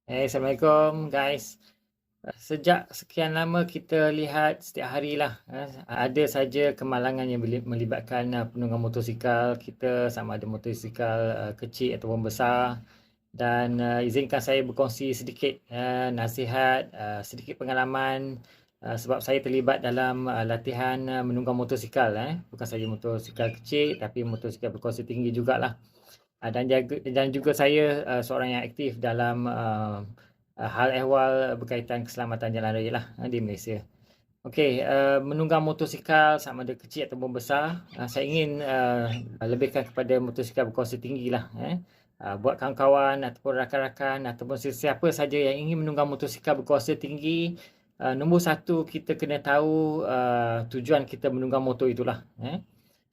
Assalamualaikum guys. Sejak sekian lama kita lihat setiap hari lah, ada saja kemalangan yang melibatkan penunggang motosikal kita, sama ada motosikal kecil ataupun besar. Dan izinkan saya berkongsi sedikit nasihat, sedikit pengalaman, sebab saya terlibat dalam latihan menunggang motosikal. Bukan saja motosikal kecil tapi motosikal berkuasa tinggi jugalah. Dan juga saya seorang yang aktif dalam hal ehwal berkaitan keselamatan jalan raya lah di Malaysia. Okey, menunggang motosikal sama ada kecil ataupun besar, saya ingin lebihkan kepada motosikal berkuasa tinggi lah. Buat kawan-kawan ataupun rakan-rakan ataupun sesiapa saja yang ingin menunggang motosikal berkuasa tinggi, nombor satu kita kena tahu tujuan kita menunggang motor itulah.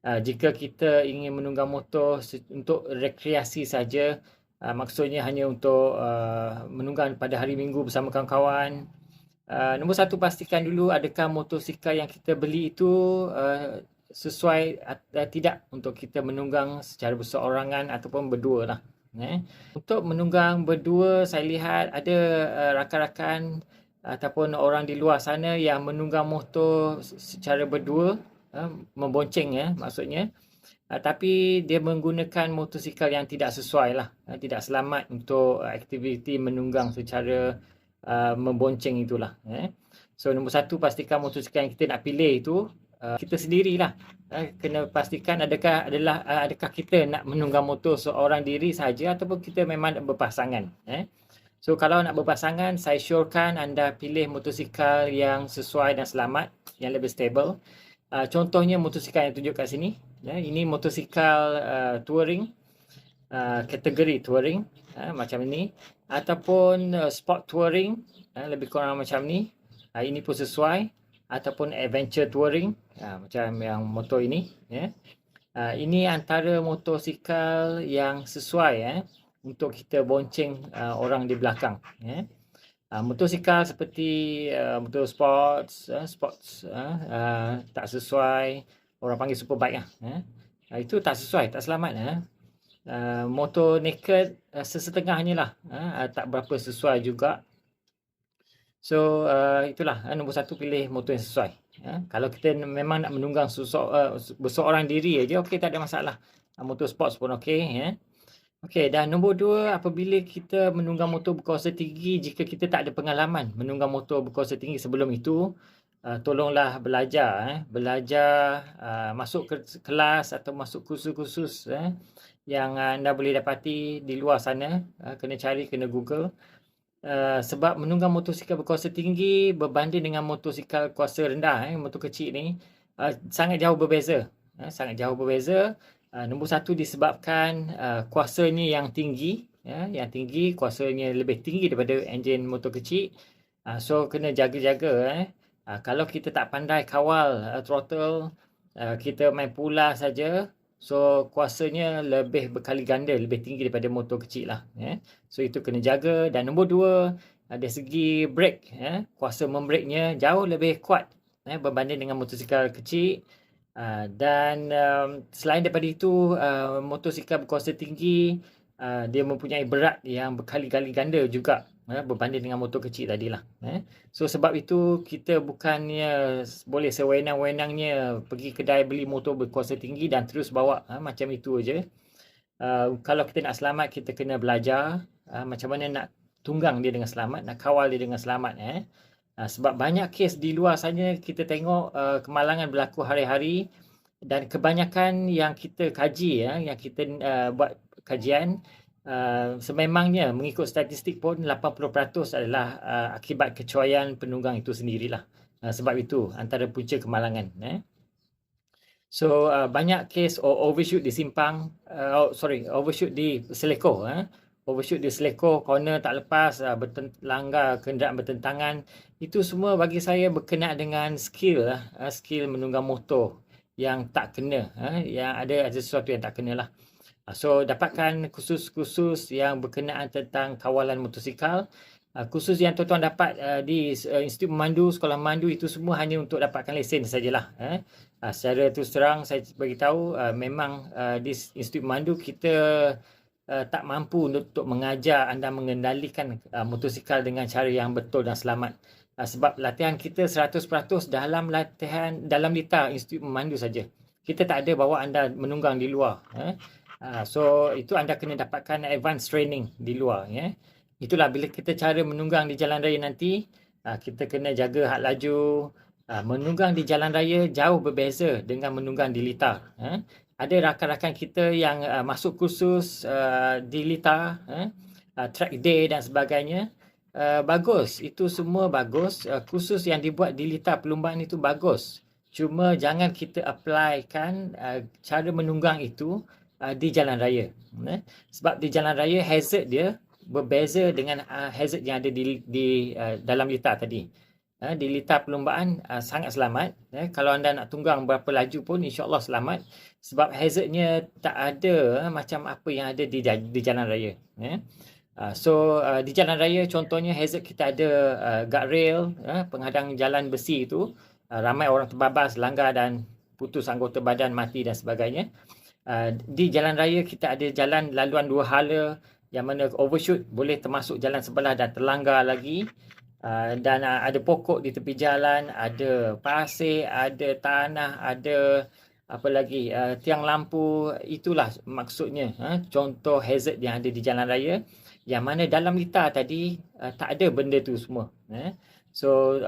Jika kita ingin menunggang motor untuk rekreasi saja, maksudnya hanya untuk menunggang pada hari Minggu bersama kawan-kawan, nombor satu, pastikan dulu adakah motosikal yang kita beli itu sesuai tidak untuk kita menunggang secara berseorangan ataupun berdua lah. Untuk menunggang berdua, saya lihat ada rakan-rakan ataupun orang di luar sana yang menunggang motor secara berdua, membonceng maksudnya. Tapi dia menggunakan motosikal yang tidak sesuai lah, tidak selamat untuk aktiviti menunggang secara membonceng itulah. So nombor satu, pastikan motosikal yang kita nak pilih itu kita sendirilah. Kena pastikan adakah kita nak menunggang motor seorang diri saja ataupun kita memang nak berpasangan. So kalau nak berpasangan, saya syorkan anda pilih motosikal yang sesuai dan selamat, yang lebih stable. Contohnya motosikal yang tunjuk kat sini. Ini motosikal touring, kategori touring, macam ini. Ataupun sport touring, lebih kurang macam ni. Ini pun sesuai. Ataupun adventure touring, macam yang motor ini. Ini antara motosikal yang sesuai untuk kita bonceng orang di belakang. Motosikal seperti motor sports tak sesuai, orang panggil superbike lah. Itu tak sesuai, tak selamat. Motor naked sesetengahnya lah, tak berapa sesuai juga. So itulah, nombor satu, pilih motor yang sesuai. Kalau kita memang nak menunggang berseorang diri aja, okey, tak ada masalah. Motor sports pun okey. Okey, dan nombor dua, apabila kita menunggang motor berkuasa tinggi, jika kita tak ada pengalaman menunggang motor berkuasa tinggi sebelum itu, tolonglah belajar. Masuk ke kelas atau masuk kursus-kursus yang anda boleh dapati di luar sana. Kena cari, kena Google. Sebab menunggang motosikal berkuasa tinggi berbanding dengan motosikal kuasa rendah, motor kecil ni, sangat jauh berbeza. Sangat jauh berbeza. Nombor satu, disebabkan kuasanya yang tinggi. Yang tinggi, kuasanya lebih tinggi daripada enjin motor kecil. So kena jaga-jaga. Kalau kita tak pandai kawal throttle, kita main pula saja, so kuasanya lebih berkali ganda, lebih tinggi daripada motor kecil lah. So itu kena jaga. Dan nombor dua, dari segi brake, kuasa membreknya jauh lebih kuat berbanding dengan motosikal kecil. Dan selain daripada itu, motosikal berkuasa tinggi, dia mempunyai berat yang berkali-kali ganda juga berbanding dengan motor kecil tadilah. So sebab itu kita bukannya boleh sewenang-wenangnya pergi kedai beli motor berkuasa tinggi dan terus bawa macam itu aja. Kalau kita nak selamat, kita kena belajar macam mana nak tunggang dia dengan selamat, nak kawal dia dengan selamat. Sebab banyak kes di luar sana kita tengok kemalangan berlaku hari-hari, dan kebanyakan yang kita kaji, yang kita buat kajian, sememangnya mengikut statistik pun 80% adalah akibat kecuaian penunggang itu sendirilah. Sebab itu antara punca kemalangan. So banyak kes overshoot di simpang, overshoot di selekoh. Overshoot di selekoh, corner tak lepas, langgar kenderaan bertentangan. Itu semua bagi saya berkenaan dengan skill menunggang motor yang tak kena. Yang ada sesuatu yang tak kena lah. So dapatkan kursus-kursus yang berkenaan tentang kawalan motosikal. Kursus yang tuan-tuan dapat di Institut Memandu, Sekolah Memandu, itu semua hanya untuk dapatkan lesen sajalah. Secara terus terang saya beritahu, memang di Institut Memandu kita tak mampu untuk mengajar anda mengendalikan motosikal dengan cara yang betul dan selamat. Sebab latihan kita 100% dalam litar institut memandu saja. Kita tak ada bawa anda menunggang di luar. So itu anda kena dapatkan advance training di luar. Itulah bila kita cara menunggang di jalan raya nanti, kita kena jaga had laju. Menunggang di jalan raya jauh berbeza dengan menunggang di litar. Ada rakan-rakan kita yang masuk kursus di litar, track day dan sebagainya. Bagus, itu semua bagus. Kursus yang dibuat di litar perlumbaan itu bagus. Cuma jangan kita applykan cara menunggang itu di jalan raya. Sebab di jalan raya hazard dia berbeza dengan hazard yang ada di dalam litar tadi. Di litar perlumbaan sangat selamat. Kalau anda nak tunggang berapa laju pun insya-Allah selamat. Sebab hazardnya tak ada macam apa yang ada di jalan raya. So di jalan raya contohnya hazard kita ada guardrail, penghadang jalan besi itu, ramai orang terbabas, langgar dan putus anggota badan, mati dan sebagainya. Di jalan raya kita ada jalan laluan dua hala yang mana overshoot boleh termasuk jalan sebelah dan terlanggar lagi. Dan ada pokok di tepi jalan, ada pasir, ada tanah, ada apa lagi, tiang lampu. Itulah maksudnya contoh hazard yang ada di jalan raya, yang mana dalam litar tadi tak ada benda tu semua. So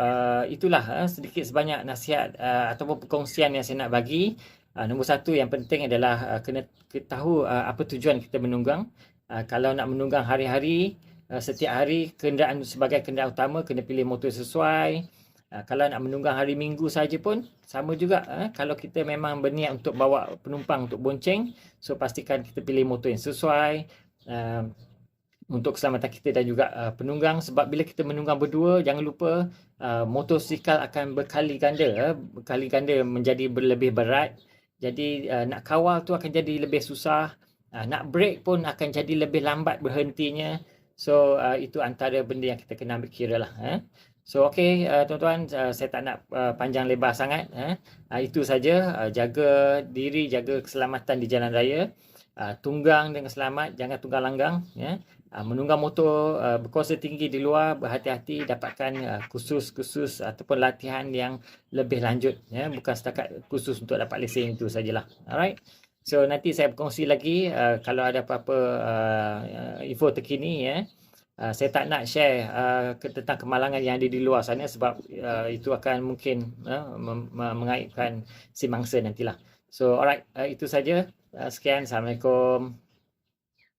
itulah sedikit sebanyak nasihat ataupun perkongsian yang saya nak bagi. Nombor satu yang penting adalah kena tahu apa tujuan kita menunggang. Kalau nak menunggang hari-hari, setiap hari kenderaan sebagai kenderaan utama, kena pilih motor sesuai. Kalau nak menunggang hari Minggu saja pun sama juga. Kalau kita memang berniat untuk bawa penumpang untuk bonceng, so pastikan kita pilih motor yang sesuai untuk keselamatan kita dan juga penunggang. Sebab bila kita menunggang berdua, jangan lupa motosikal akan berkali ganda menjadi lebih berat. Jadi nak kawal tu akan jadi lebih susah. Nak break pun akan jadi lebih lambat berhentinya. So itu antara benda yang kita kena ambil kira lah. So okey tuan-tuan, saya tak nak panjang lebar sangat. Itu saja. Jaga diri, jaga keselamatan di jalan raya. Tunggang dengan selamat, jangan tunggang langgang. Menunggang motor berkuasa tinggi di luar, berhati-hati, dapatkan kursus-kursus ataupun latihan yang lebih lanjut. Bukan setakat kursus untuk dapat lesen itu sajalah. Alright. So nanti saya berkongsi lagi kalau ada apa-apa info terkini. Saya tak nak share tentang kemalangan yang ada di luar sana sebab itu akan mungkin mengaibkan si mangsa nantilah. So alright, itu saja. Sekian. Assalamualaikum.